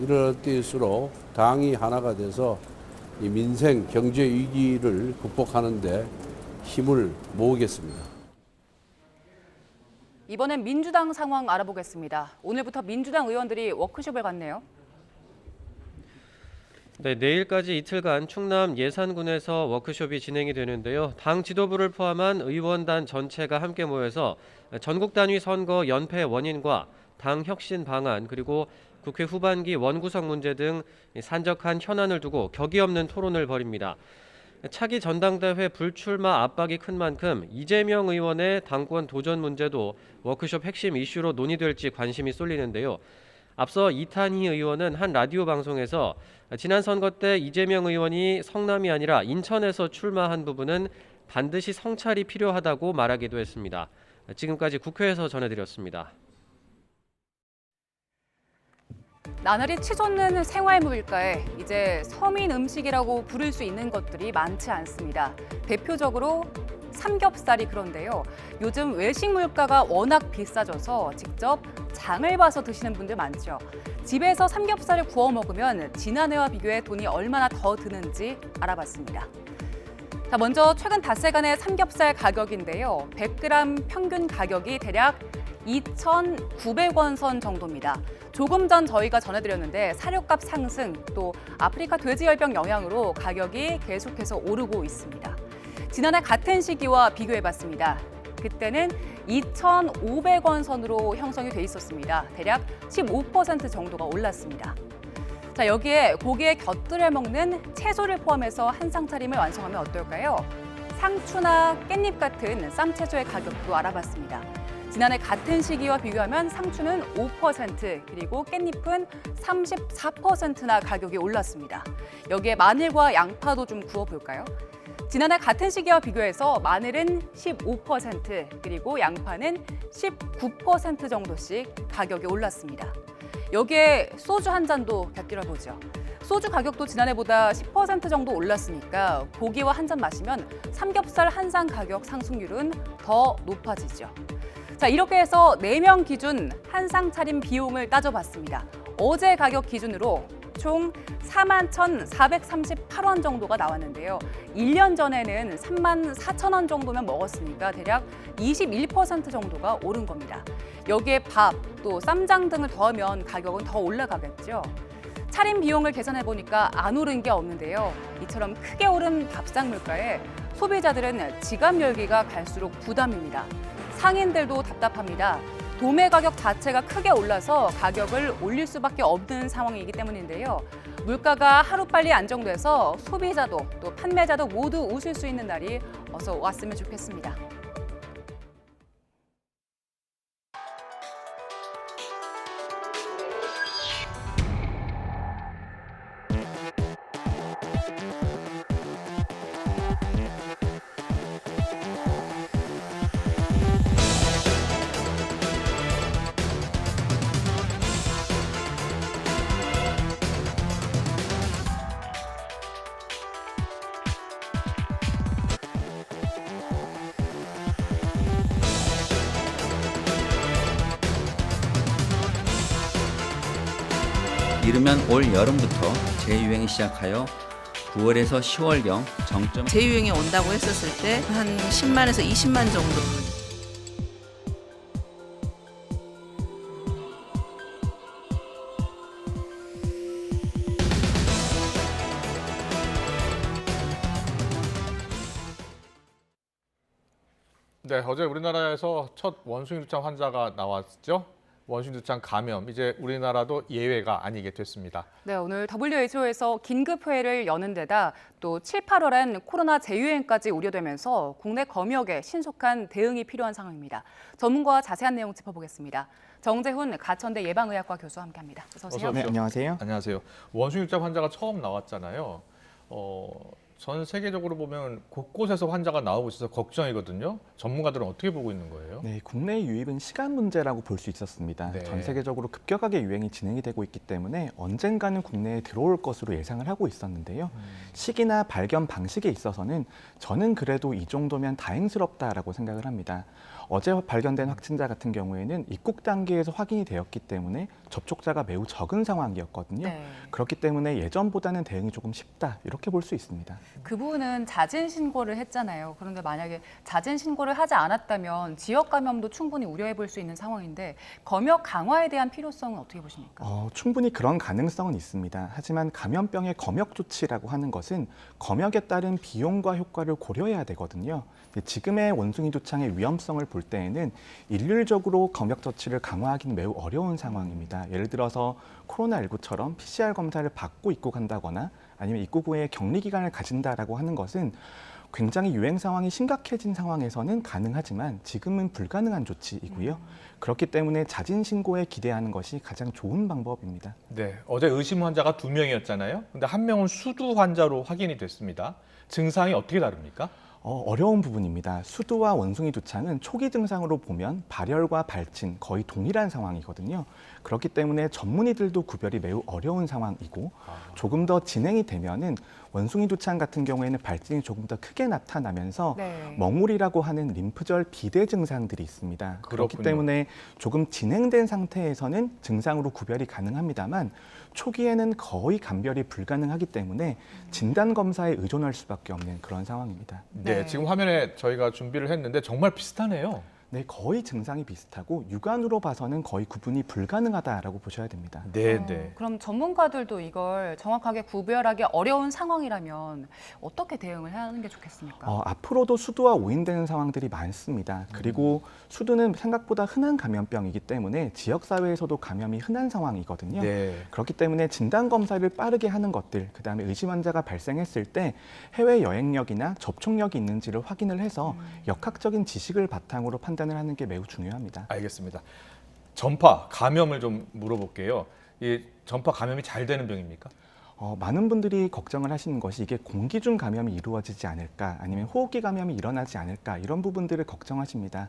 이럴 때일수록 당이 하나가 돼서 이 민생 경제 위기를 극복하는 데 힘을 모으겠습니다. 이번엔 민주당 상황 알아보겠습니다. 오늘부터 민주당 의원들이 워크숍을 갖네요. 네, 내일까지 이틀간 충남 예산군에서 워크숍이 진행이 되는데요. 당 지도부를 포함한 의원단 전체가 함께 모여서 전국 단위 선거 연패 원인과 당 혁신 방안 그리고 국회 후반기 원구성 문제 등 산적한 현안을 두고 격이 없는 토론을 벌입니다. 차기 전당대회 불출마 압박이 큰 만큼 이재명 의원의 당권 도전 문제도 워크숍 핵심 이슈로 논의될지 관심이 쏠리는데요. 앞서 이탄희 의원은 한 라디오 방송에서 지난 선거 때 이재명 의원이 성남이 아니라 인천에서 출마한 부분은 반드시 성찰이 필요하다고 말하기도 했습니다. 지금까지 국회에서 전해드렸습니다. 나날이 치솟는 생활 물가에 이제 서민 음식이라고 부를 수 있는 것들이 많지 않습니다. 대표적으로 삼겹살이 그런데요. 요즘 외식 물가가 워낙 비싸져서 직접 장을 봐서 드시는 분들 많죠. 집에서 삼겹살을 구워 먹으면 지난해와 비교해 돈이 얼마나 더 드는지 알아봤습니다. 자, 먼저 최근 닷새간의 삼겹살 가격인데요. 100g 평균 가격이 대략 2,900원 선 정도입니다. 조금 전 저희가 전해드렸는데 사료값 상승 또 아프리카 돼지열병 영향으로 가격이 계속해서 오르고 있습니다. 지난해 같은 시기와 비교해봤습니다. 그때는 2,500원 선으로 형성이 돼 있었습니다. 대략 15% 정도가 올랐습니다. 자, 여기에 고기에 곁들여 먹는 채소를 포함해서 한상 차림을 완성하면 어떨까요? 상추나 깻잎 같은 쌈채소의 가격도 알아봤습니다. 지난해 같은 시기와 비교하면 상추는 5% 그리고 깻잎은 34%나 가격이 올랐습니다. 여기에 마늘과 양파도 좀 구워볼까요? 지난해 같은 시기와 비교해서 마늘은 15% 그리고 양파는 19% 정도씩 가격이 올랐습니다. 여기에 소주 한 잔도 곁들여보죠. 소주 가격도 지난해보다 10% 정도 올랐으니까 고기와 한 잔 마시면 삼겹살 한 상 가격 상승률은 더 높아지죠. 자, 이렇게 해서 4명 기준 한상 차림 비용을 따져봤습니다. 어제 가격 기준으로 총 41,438원 정도가 나왔는데요. 1년 전에는 34,000원 정도면 먹었으니까 대략 21% 정도가 오른 겁니다. 여기에 밥, 또 쌈장 등을 더하면 가격은 더 올라가겠죠. 차림 비용을 계산해보니까 안 오른 게 없는데요. 이처럼 크게 오른 밥상 물가에 소비자들은 지갑 열기가 갈수록 부담입니다. 상인들도 답답합니다. 도매 가격 자체가 크게 올라서 가격을 올릴 수밖에 없는 상황이기 때문인데요. 물가가 하루빨리 안정돼서 소비자도 또 판매자도 모두 웃을 수 있는 날이 어서 왔으면 좋겠습니다. 이르면 올 여름부터 재유행이 시작하여 9월에서 10월경 정점 재유행이 온다고 했었을 때 한 10만에서 20만 정도. 네, 어제 우리나라에서 첫 원숭이 두창 환자가 나왔죠. 원숭이두창 감염, 이제 우리나라도 예외가 아니게 됐습니다. 네, 오늘 WHO에서 긴급회의를 여는 데다 또 7, 8월엔 코로나 재유행까지 우려되면서 국내 검역에 신속한 대응이 필요한 상황입니다. 전문가와 자세한 내용 짚어보겠습니다. 정재훈 가천대 예방의학과 교수와 함께합니다. 어서 오세요. 네, 안녕하세요. 안녕하세요. 원숭이두창 환자가 처음 나왔잖아요. 전 세계적으로 보면 곳곳에서 환자가 나오고 있어서 걱정이거든요. 전문가들은 어떻게 보고 있는 거예요? 네, 국내 유입은 시간 문제라고 볼 수 있었습니다. 네. 전 세계적으로 급격하게 유행이 진행이 되고 있기 때문에 언젠가는 국내에 들어올 것으로 예상을 하고 있었는데요. 시기나 발견 방식에 있어서는 저는 그래도 이 정도면 다행스럽다라고 생각을 합니다. 어제 발견된 확진자 같은 경우에는 입국 단계에서 확인이 되었기 때문에 접촉자가 매우 적은 상황이었거든요. 네. 그렇기 때문에 예전보다는 대응이 조금 쉽다 이렇게 볼 수 있습니다. 그 부분은 자진 신고를 했잖아요. 그런데 만약에 자진 신고를 하지 않았다면 지역 감염도 충분히 우려해 볼 수 있는 상황인데 검역 강화에 대한 필요성은 어떻게 보십니까? 충분히 그런 가능성은 있습니다. 하지만 감염병의 검역 조치라고 하는 것은 검역에 따른 비용과 효과를 고려해야 되거든요. 지금의 원숭이 두창의 위험성을 볼 때에는 일률적으로 검역 조치를 강화하기는 매우 어려운 상황입니다. 예를 들어서 코로나19처럼 PCR 검사를 받고 입국한다거나 아니면 입국 후에 격리 기간을 가진다라고 하는 것은 굉장히 유행 상황이 심각해진 상황에서는 가능하지만 지금은 불가능한 조치이고요. 그렇기 때문에 자진 신고에 기대하는 것이 가장 좋은 방법입니다. 네, 어제 의심 환자가 2명이었잖아요. 근데 한 명은 수두 환자로 확인이 됐습니다. 증상이 어떻게 다릅니까? 어려운 부분입니다. 수두와 원숭이 두창은 초기 증상으로 보면 발열과 발진 거의 동일한 상황이거든요. 그렇기 때문에 전문의들도 구별이 매우 어려운 상황이고 조금 더 진행이 되면은 원숭이 두창 같은 경우에는 발진이 조금 더 크게 나타나면서 멍울이라고 하는 림프절 비대 증상들이 있습니다. 그렇기 때문에 조금 진행된 상태에서는 증상으로 구별이 가능합니다만 초기에는 거의 감별이 불가능하기 때문에 진단 검사에 의존할 수밖에 없는 그런 상황입니다. 네, 지금 화면에 저희가 준비를 했는데 정말 비슷하네요. 네, 거의 증상이 비슷하고 육안으로 봐서는 거의 구분이 불가능하다라고 보셔야 됩니다. 네. 그럼 전문가들도 이걸 정확하게 구별하기 어려운 상황이라면 어떻게 대응을 해야 하는 게 좋겠습니까? 앞으로도 수두와 오인되는 상황들이 많습니다. 그리고 수두는 생각보다 흔한 감염병이기 때문에 지역사회에서도 감염이 흔한 상황이거든요. 네. 그렇기 때문에 진단검사를 빠르게 하는 것들, 그다음에 의심 환자가 발생했을 때 해외 여행력이나 접촉력이 있는지를 확인을 해서 역학적인 지식을 바탕으로 판단을 하는 게 매우 중요합니다. 알겠습니다. 전파 감염을 좀 물어볼게요. 이 전파 감염이 잘 되는 병입니까? 많은 분들이 걱정을 하시는 것이 이게 공기 중 감염이 이루어지지 않을까 아니면 호흡기 감염이 일어나지 않을까 이런 부분들을 걱정하십니다.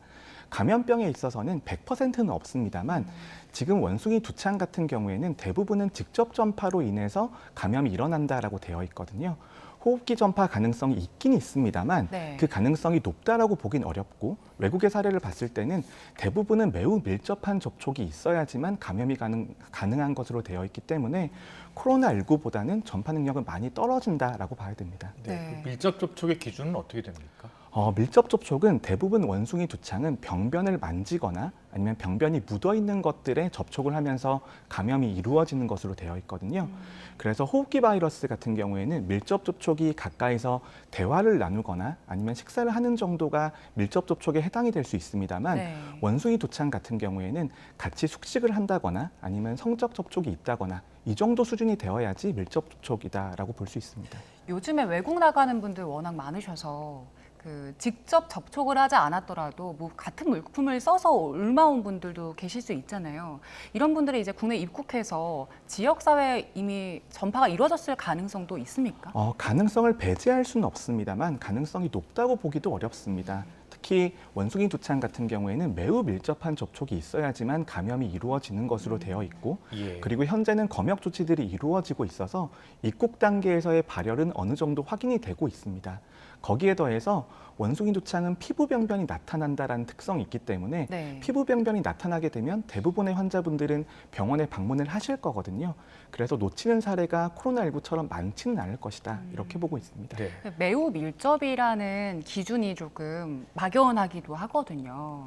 감염병에 있어서는 100%는 없습니다만 지금 원숭이 두창 같은 경우에는 대부분은 직접 전파로 인해서 감염이 일어난다라고 되어 있거든요. 호흡기 전파 가능성이 있긴 있습니다만 그 가능성이 높다라고 보긴 어렵고 외국의 사례를 봤을 때는 대부분은 매우 밀접한 접촉이 있어야지만 감염이 가능한 것으로 되어 있기 때문에 코로나19보다는 전파 능력은 많이 떨어진다라고 봐야 됩니다. 네. 그 밀접 접촉의 기준은 어떻게 됩니까? 밀접 접촉은 대부분 원숭이 두창은 병변을 만지거나 아니면 병변이 묻어있는 것들에 접촉을 하면서 감염이 이루어지는 것으로 되어 있거든요. 그래서 호흡기 바이러스 같은 경우에는 밀접 접촉이 가까이서 대화를 나누거나 아니면 식사를 하는 정도가 밀접 접촉에 해당이 될 수 있습니다만 원숭이 두창 같은 경우에는 같이 숙식을 한다거나 아니면 성적 접촉이 있다거나 이 정도 수준이 되어야지 밀접 접촉이다라고 볼 수 있습니다. 요즘에 외국 나가는 분들 워낙 많으셔서 직접 접촉을 하지 않았더라도 같은 물품을 써서 올라온 분들도 계실 수 있잖아요. 이런 분들이 이제 국내 입국해서 지역사회에 이미 전파가 이루어졌을 가능성도 있습니까? 가능성을 배제할 수는 없습니다만 가능성이 높다고 보기도 어렵습니다. 특히 원숭이 두창 같은 경우에는 매우 밀접한 접촉이 있어야지만 감염이 이루어지는 것으로 되어 있고 그리고 현재는 검역 조치들이 이루어지고 있어서 입국 단계에서의 발열은 어느 정도 확인이 되고 있습니다. 거기에 더해서 원숭이 두창은 피부 병변이 나타난다라는 특성이 있기 때문에 피부 병변이 나타나게 되면 대부분의 환자분들은 병원에 방문을 하실 거거든요. 그래서 놓치는 사례가 코로나19처럼 많지는 않을 것이다. 이렇게 보고 있습니다. 매우 밀접이라는 기준이 조금 막연하기도 하거든요.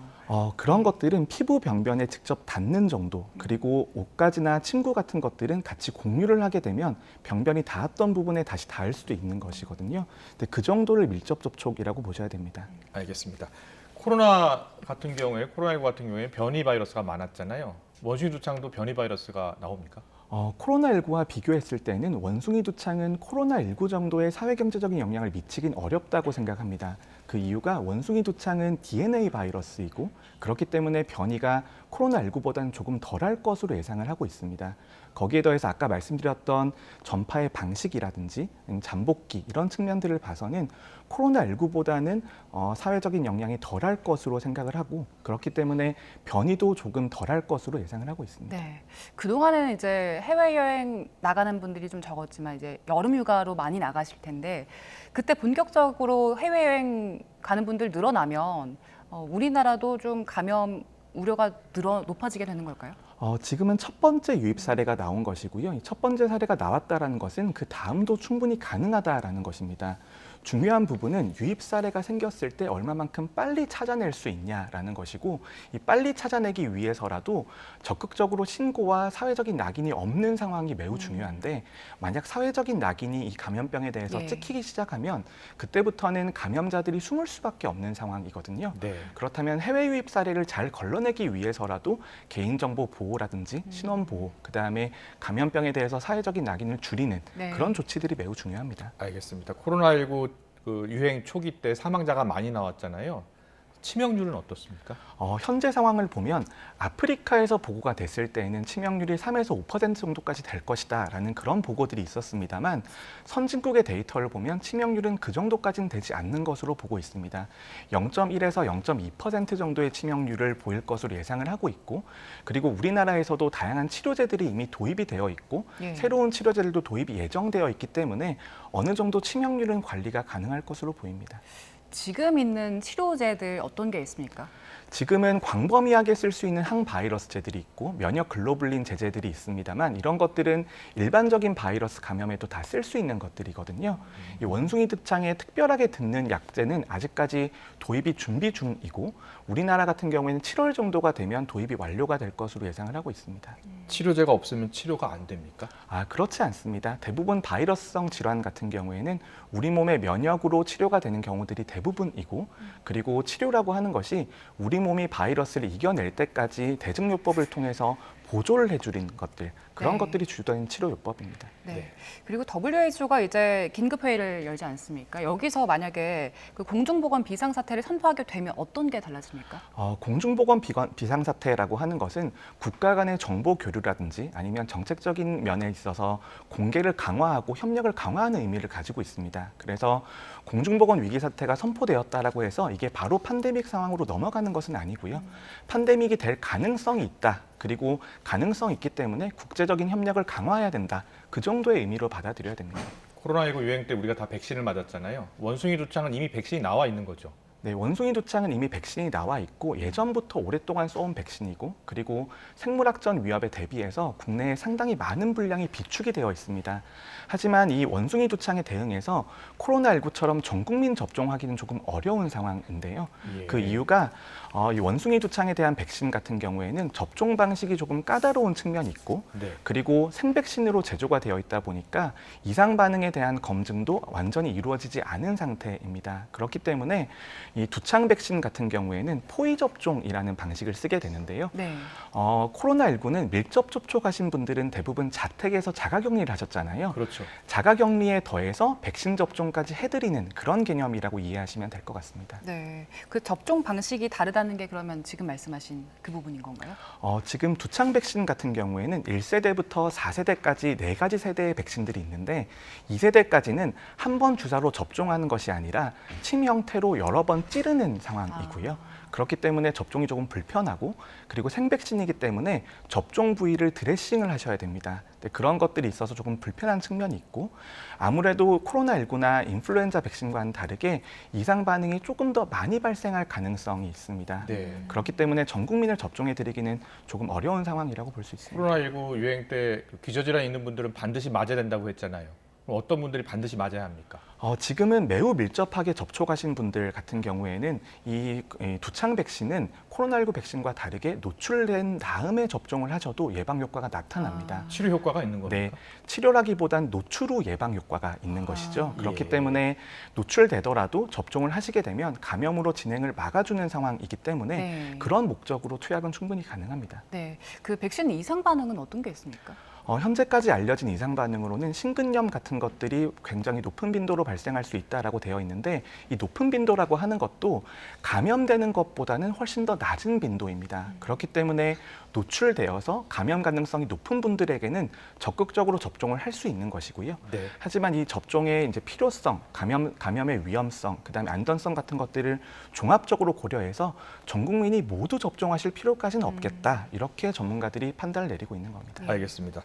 그런 것들은 피부 병변에 직접 닿는 정도 그리고 옷가지나 침구 같은 것들은 같이 공유를 하게 되면 병변이 닿았던 부분에 다시 닿을 수도 있는 것이거든요. 근데 그 정도를 밀접 접촉이라고 보셔야 됩니다. 알겠습니다. 코로나19 같은 경우에 변이 바이러스가 많았잖아요. 원숭이 두창도 변이 바이러스가 나옵니까? 코로나19와 비교했을 때는 원숭이 두창은 코로나19 정도의 사회경제적인 영향을 미치긴 어렵다고 생각합니다. 그 이유가 원숭이 두창은 DNA 바이러스이고 그렇기 때문에 변이가 코로나19보다는 조금 덜할 것으로 예상을 하고 있습니다. 거기에 더해서 아까 말씀드렸던 전파의 방식이라든지 잠복기 이런 측면들을 봐서는 코로나19보다는 사회적인 영향이 덜할 것으로 생각을 하고 그렇기 때문에 변이도 조금 덜할 것으로 예상을 하고 있습니다. 네, 그동안에는 이제 해외여행 나가는 분들이 좀 적었지만 이제 여름휴가로 많이 나가실 텐데 그때 본격적으로 해외여행 가는 분들 늘어나면 우리나라도 좀 감염 우려가 높아지게 되는 걸까요? 지금은 첫 번째 유입 사례가 나온 것이고요. 이 첫 번째 사례가 나왔다라는 것은 그 다음도 충분히 가능하다라는 것입니다. 중요한 부분은 유입 사례가 생겼을 때 얼마만큼 빨리 찾아낼 수 있냐라는 것이고 이 빨리 찾아내기 위해서라도 적극적으로 신고와 사회적인 낙인이 없는 상황이 매우 중요한데 만약 사회적인 낙인이 이 감염병에 대해서 찍히기 시작하면 그때부터는 감염자들이 숨을 수밖에 없는 상황이거든요. 그렇다면 해외 유입 사례를 잘 걸러내기 위해서라도 개인정보 보호라든지 신원보호, 그다음에 감염병에 대해서 사회적인 낙인을 줄이는 그런 조치들이 매우 중요합니다. 알겠습니다. 코로나19 유행 초기 때 사망자가 많이 나왔잖아요. 치명률은 어떻습니까? 현재 상황을 보면 아프리카에서 보고가 됐을 때에는 치명률이 3에서 5% 정도까지 될 것이다라는 그런 보고들이 있었습니다만 선진국의 데이터를 보면 치명률은 그 정도까지는 되지 않는 것으로 보고 있습니다. 0.1에서 0.2% 정도의 치명률을 보일 것으로 예상을 하고 있고 그리고 우리나라에서도 다양한 치료제들이 이미 도입이 되어 있고 새로운 치료제들도 도입이 예정되어 있기 때문에 어느 정도 치명률은 관리가 가능할 것으로 보입니다. 지금 있는 치료제들 어떤 게 있습니까? 지금은 광범위하게 쓸 수 있는 항바이러스제들이 있고 면역 글로불린 제제들이 있습니다만 이런 것들은 일반적인 바이러스 감염에도 다 쓸 수 있는 것들이거든요. 이 원숭이 두창에 특별하게 듣는 약제는 아직까지 도입이 준비 중이고 우리나라 같은 경우에는 7월 정도가 되면 도입이 완료가 될 것으로 예상을 하고 있습니다. 치료제가 없으면 치료가 안 됩니까? 그렇지 않습니다. 대부분 바이러스성 질환 같은 경우에는 우리 몸의 면역으로 치료가 되는 경우들이 대부분이고 그리고 치료라고 하는 것이 우리 몸이 바이러스를 이겨낼 때까지 대증요법을 통해서 보조를 해주는 것들 그런 것들이 주된 치료요법입니다. 그리고 WHO가 이제 긴급회의를 열지 않습니까? 여기서 만약에 그 공중보건 비상사태를 선포하게 되면 어떤 게 달라집니까? 공중보건 비상사태라고 하는 것은 국가 간의 정보 교류라든지 아니면 정책적인 면에 있어서 공개를 강화하고 협력을 강화하는 의미를 가지고 있습니다. 그래서 공중보건 위기 사태가 선포되었다라고 해서 이게 바로 팬데믹 상황으로 넘어가는 것은 아니고요. 팬데믹이 될 가능성이 있다. 그리고 가능성이 있기 때문에 국제적인 협력을 강화해야 된다. 그 정도의 의미로 받아들여야 됩니다. 코로나19 유행 때 우리가 다 백신을 맞았잖아요. 원숭이 두창은 이미 백신이 나와 있는 거죠. 네, 원숭이 두창은 이미 백신이 나와 있고 예전부터 오랫동안 써온 백신이고 그리고 생물학적 위협에 대비해서 국내에 상당히 많은 분량이 비축이 되어 있습니다. 하지만 이 원숭이 두창에 대응해서 코로나19처럼 전 국민 접종하기는 조금 어려운 상황인데요. 그 이유가 이 원숭이 두창에 대한 백신 같은 경우에는 접종 방식이 조금 까다로운 측면이 있고 그리고 생백신으로 제조가 되어 있다 보니까 이상 반응에 대한 검증도 완전히 이루어지지 않은 상태입니다. 그렇기 때문에 이 두창 백신 같은 경우에는 포위 접종이라는 방식을 쓰게 되는데요. 코로나19는 밀접 접촉하신 분들은 대부분 자택에서 자가격리를 하셨잖아요. 그렇죠. 자가격리에 더해서 백신 접종까지 해드리는 그런 개념이라고 이해하시면 될 것 같습니다. 네, 그 접종 방식이 다르다는 게 그러면 지금 말씀하신 그 부분인 건가요? 지금 두창 백신 같은 경우에는 1세대부터 4세대까지 4가지 세대의 백신들이 있는데 2세대까지는 한 번 주사로 접종하는 것이 아니라 침 형태로 여러 번 찌르는 상황이고요. 그렇기 때문에 접종이 조금 불편하고 그리고 생백신이기 때문에 접종 부위를 드레싱을 하셔야 됩니다. 그런 것들이 있어서 조금 불편한 측면이 있고 아무래도 코로나19나 인플루엔자 백신과는 다르게 이상 반응이 조금 더 많이 발생할 가능성이 있습니다. 그렇기 때문에 전 국민을 접종해 드리기는 조금 어려운 상황이라고 볼 수 있습니다. 코로나19 유행 때 기저질환 있는 분들은 반드시 맞아야 된다고 했잖아요. 그럼 어떤 분들이 반드시 맞아야 합니까? 지금은 매우 밀접하게 접촉하신 분들 같은 경우에는 이 두창 백신은 코로나19 백신과 다르게 노출된 다음에 접종을 하셔도 예방 효과가 나타납니다. 치료 효과가 있는 겁니까? 네, 치료라기보단 노출 후 예방 효과가 있는 것이죠. 그렇기 때문에 노출되더라도 접종을 하시게 되면 감염으로 진행을 막아주는 상황이기 때문에 그런 목적으로 투약은 충분히 가능합니다. 네, 그 백신 이상 반응은 어떤 게 있습니까? 현재까지 알려진 이상 반응으로는 심근염 같은 것들이 굉장히 높은 빈도로 발생할 수 있다라고 되어 있는데 이 높은 빈도라고 하는 것도 감염되는 것보다는 훨씬 더 낮은 빈도입니다. 그렇기 때문에 노출되어서 감염 가능성이 높은 분들에게는 적극적으로 접종을 할 수 있는 것이고요. 하지만 이 접종의 이제 필요성, 감염의 위험성, 그다음에 안전성 같은 것들을 종합적으로 고려해서 전 국민이 모두 접종하실 필요까지는 없겠다. 이렇게 전문가들이 판단을 내리고 있는 겁니다. 알겠습니다.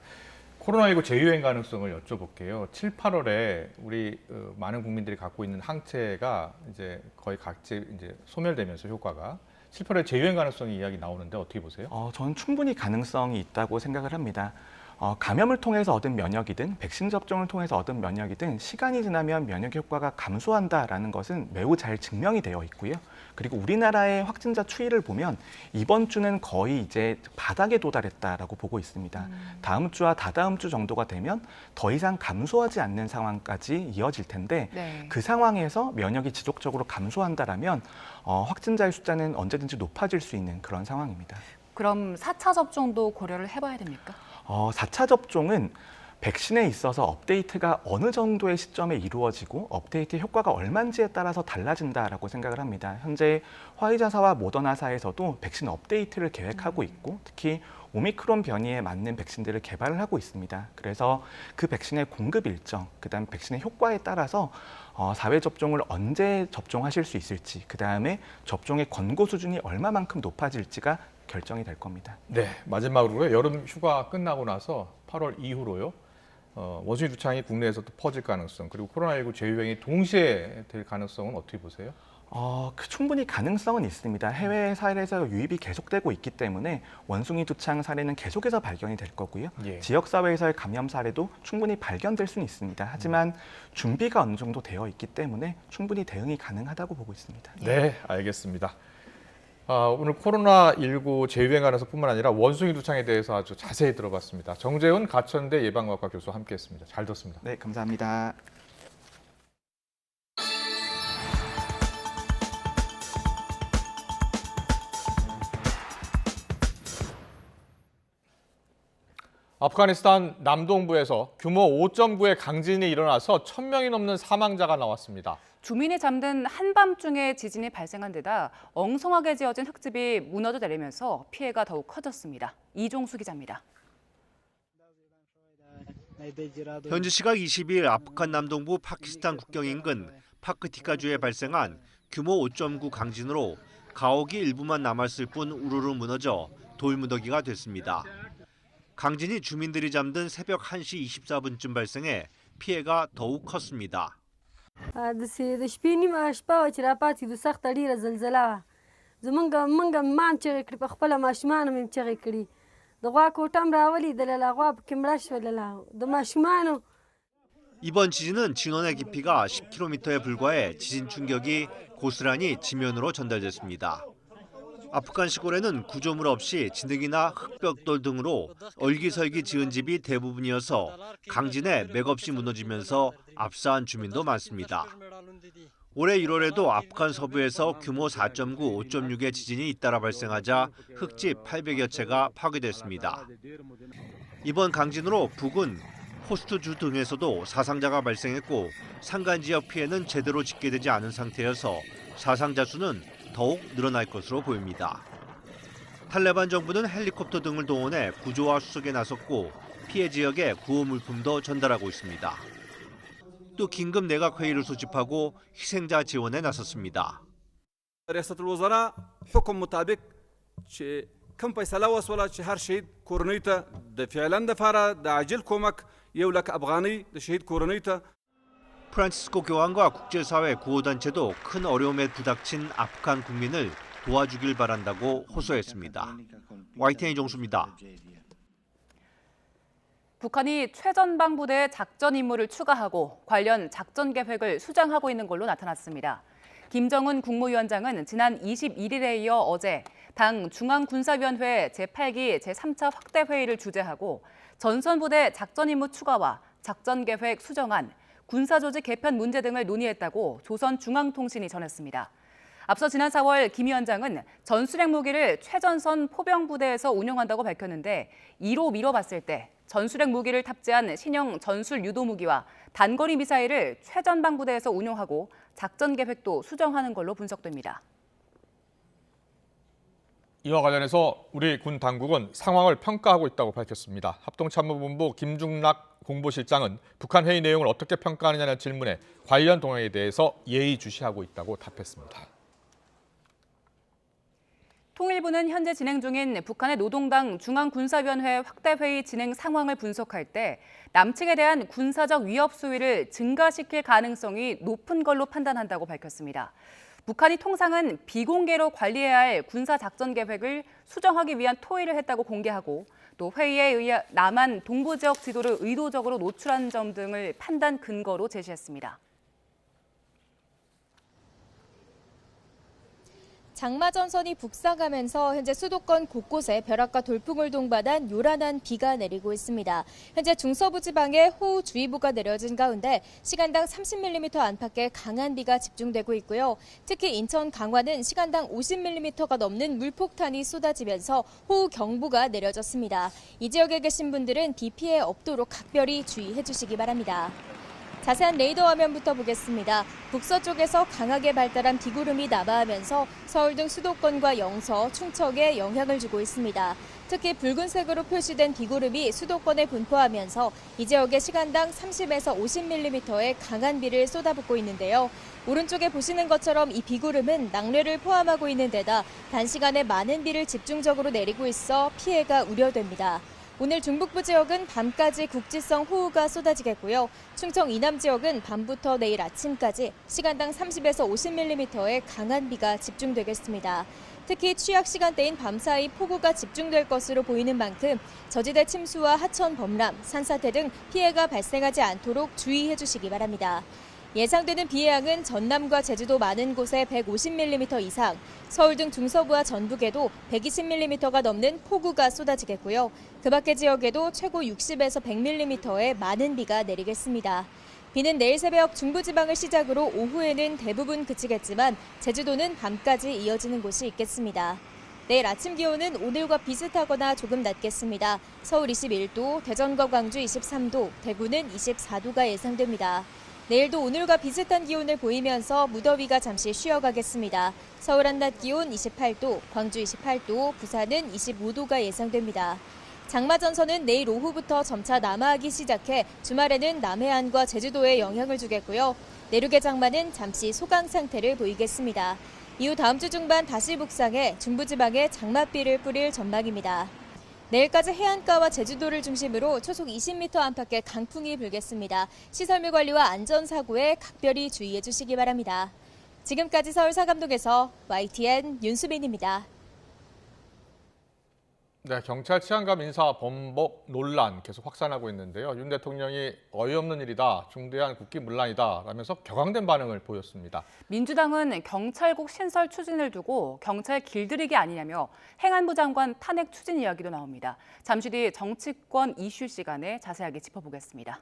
코로나19 재유행 가능성을 여쭤볼게요. 7, 8월에 우리 많은 국민들이 갖고 있는 항체가 이제 거의 각지 이제 소멸되면서 효과가 7, 8월에 재유행 가능성이 이야기 나오는데 어떻게 보세요? 저는 충분히 가능성이 있다고 생각을 합니다. 감염을 통해서 얻은 면역이든 백신 접종을 통해서 얻은 면역이든 시간이 지나면 면역 효과가 감소한다라는 것은 매우 잘 증명이 되어 있고요. 그리고 우리나라의 확진자 추이를 보면 이번 주는 거의 이제 바닥에 도달했다라고 보고 있습니다. 다음 주와 다다음 주 정도가 되면 더 이상 감소하지 않는 상황까지 이어질 텐데 그 상황에서 면역이 지속적으로 감소한다라면 확진자의 숫자는 언제든지 높아질 수 있는 그런 상황입니다. 그럼 4차 접종도 고려를 해봐야 됩니까? 4차 접종은 백신에 있어서 업데이트가 어느 정도의 시점에 이루어지고 업데이트 효과가 얼마인지에 따라서 달라진다라고 생각을 합니다. 현재 화이자사와 모더나사에서도 백신 업데이트를 계획하고 있고 특히 오미크론 변이에 맞는 백신들을 개발을 하고 있습니다. 그래서 그 백신의 공급 일정, 그다음 백신의 효과에 따라서 4회 접종을 언제 접종하실 수 있을지, 그다음에 접종의 권고 수준이 얼마만큼 높아질지가 결정이 될 겁니다. 네, 마지막으로요. 여름 휴가 끝나고 나서 8월 이후로요. 원숭이 두창이 국내에서도 퍼질 가능성, 그리고 코로나19 재유행이 동시에 될 가능성은 어떻게 보세요? 충분히 가능성은 있습니다. 해외 사례에서 유입이 계속되고 있기 때문에 원숭이 두창 사례는 계속해서 발견이 될 거고요. 지역사회에서의 감염 사례도 충분히 발견될 수는 있습니다. 하지만 준비가 어느 정도 되어 있기 때문에 충분히 대응이 가능하다고 보고 있습니다. 네, 알겠습니다. 오늘 코로나19 재유행 가능성뿐만 아니라 원숭이 두창에 대해서 아주 자세히 들어봤습니다. 정재훈 가천대 예방과학과 교수와 함께했습니다. 잘 듣습니다. 네, 감사합니다. 아프가니스탄 남동부에서 규모 5.9의 강진이 일어나서 1,000명이 넘는 사망자가 나왔습니다. 주민이 잠든 한밤중에 지진이 발생한 데다 엉성하게 지어진 흙집이 무너져 내리면서 피해가 더욱 커졌습니다. 이종수 기자입니다. 현지 시각 22일 아프간 남동부 파키스탄 국경 인근 파크티카주에 발생한 규모 5.9 강진으로 가옥이 일부만 남았을 뿐 우르르 무너져 돌무더기가 됐습니다. 강진이 주민들이 잠든 새벽 1시 24분쯤 발생해 피해가 더욱 컸습니다. 이번 지진은 진원의 깊이가 10km에 불과해 지진 충격이 고스란히 지면으로 전달됐습니다. 아프간 시골에는 구조물 없이 진흙이나 흙벽돌 등으로 얼기설기 지은 집이 대부분이어서 강진에 맥없이 무너지면서 압사한 주민도 많습니다. 올해 1월에도 아프간 서부에서 규모 4.9, 5.6의 지진이 잇따라 발생하자 흙집 800여 채가 파괴됐습니다. 이번 강진으로 북은 호스트주 등에서도 사상자가 발생했고 산간 지역 피해는 제대로 집계되지 않은 상태여서 사상자 수는 더욱 늘어날 것으로 보입니다. 탈레반 정부는 헬리콥터 등을 동원해 구조와 수색에 나섰고 피해 지역에 구호 물품도 전달하고 있습니다. 또 긴급 내각 회의를 소집하고 희생자 지원에 나섰습니다. رئاسة الوزراء حكم مطابق كم فيصله وصلت هر شهيد كورنيتا فعلا دفاره عاجل كومك يولك افغاني شهيد كورنيتا 프란치스코 교황과 국제사회 구호단체도 큰 어려움에 부닥친 아프간 국민을 도와주길 바란다고 호소했습니다. YTN 이종수입니다. 북한이 최전방 부대 작전 임무를 추가하고 관련 작전 계획을 수정하고 있는 걸로 나타났습니다. 김정은 국무위원장은 지난 21일에 이어 어제 당 중앙군사위원회 제8기 제3차 확대회의를 주재하고 전선부대 작전 임무 추가와 작전 계획 수정안, 군사조직 개편 문제 등을 논의했다고 조선중앙통신이 전했습니다. 앞서 지난 4월 김 위원장은 전술핵 무기를 최전선 포병부대에서 운용한다고 밝혔는데 이로 미뤄봤을 때 전술핵 무기를 탑재한 신형 전술 유도 무기와 단거리 미사일을 최전방 부대에서 운용하고 작전 계획도 수정하는 걸로 분석됩니다. 이와 관련해서 우리 군 당국은 상황을 평가하고 있다고 밝혔습니다. 합동참모본부 김중락 공보실장은 북한 회의 내용을 어떻게 평가하느냐는 질문에 관련 동향에 대해서 예의주시하고 있다고 답했습니다. 통일부는 현재 진행 중인 북한의 노동당 중앙군사위원회 확대회의 진행 상황을 분석할 때 남측에 대한 군사적 위협 수위를 증가시킬 가능성이 높은 걸로 판단한다고 밝혔습니다. 북한이 통상은 비공개로 관리해야 할 군사작전 계획을 수정하기 위한 토의를 했다고 공개하고 또 회의에 의해 남한 동부 지역 지도를 의도적으로 노출한 점 등을 판단 근거로 제시했습니다. 장마전선이 북상하면서 현재 수도권 곳곳에 벼락과 돌풍을 동반한 요란한 비가 내리고 있습니다. 현재 중서부 지방에 호우주의보가 내려진 가운데 시간당 30mm 안팎의 강한 비가 집중되고 있고요. 특히 인천, 강화는 시간당 50mm가 넘는 물폭탄이 쏟아지면서 호우경보가 내려졌습니다. 이 지역에 계신 분들은 비 피해 없도록 각별히 주의해 주시기 바랍니다. 자세한 레이더 화면부터 보겠습니다. 북서쪽에서 강하게 발달한 비구름이 남하하면서 서울 등 수도권과 영서, 충청에 영향을 주고 있습니다. 특히 붉은색으로 표시된 비구름이 수도권에 분포하면서 이 지역에 시간당 30에서 50mm의 강한 비를 쏟아붓고 있는데요. 오른쪽에 보시는 것처럼 이 비구름은 낙뢰를 포함하고 있는 데다 단시간에 많은 비를 집중적으로 내리고 있어 피해가 우려됩니다. 오늘 중북부 지역은 밤까지 국지성 호우가 쏟아지겠고요. 충청 이남 지역은 밤부터 내일 아침까지 시간당 30에서 50mm의 강한 비가 집중되겠습니다. 특히 취약 시간대인 밤사이 폭우가 집중될 것으로 보이는 만큼 저지대 침수와 하천 범람, 산사태 등 피해가 발생하지 않도록 주의해 주시기 바랍니다. 예상되는 비의 양은 전남과 제주도 많은 곳에 150mm 이상, 서울 등 중서부와 전북에도 120mm가 넘는 폭우가 쏟아지겠고요. 그 밖의 지역에도 최고 60에서 100mm의 많은 비가 내리겠습니다. 비는 내일 새벽 중부지방을 시작으로 오후에는 대부분 그치겠지만 제주도는 밤까지 이어지는 곳이 있겠습니다. 내일 아침 기온은 오늘과 비슷하거나 조금 낮겠습니다. 서울 21도, 대전과 광주 23도, 대구는 24도가 예상됩니다. 내일도 오늘과 비슷한 기온을 보이면서 무더위가 잠시 쉬어가겠습니다. 서울 한낮 기온 28도, 광주 28도, 부산은 25도가 예상됩니다. 장마전선은 내일 오후부터 점차 남하하기 시작해 주말에는 남해안과 제주도에 영향을 주겠고요. 내륙의 장마는 잠시 소강 상태를 보이겠습니다. 이후 다음 주 중반 다시 북상해 중부지방에 장맛비를 뿌릴 전망입니다. 내일까지 해안가와 제주도를 중심으로 초속 20m 안팎의 강풍이 불겠습니다. 시설물 관리와 안전사고에 각별히 주의해 주시기 바랍니다. 지금까지 서울 사감동에서 YTN 윤수빈입니다. 네, 경찰 치안감 인사 번복 논란 계속 확산하고 있는데요. 윤 대통령이 어이없는 일이다, 중대한 국기문란이다 라면서 격앙된 반응을 보였습니다. 민주당은 경찰국 신설 추진을 두고 경찰 길들이기 아니냐며 행안부 장관 탄핵 추진 이야기도 나옵니다. 잠시 뒤 정치권 이슈 시간에 자세하게 짚어보겠습니다.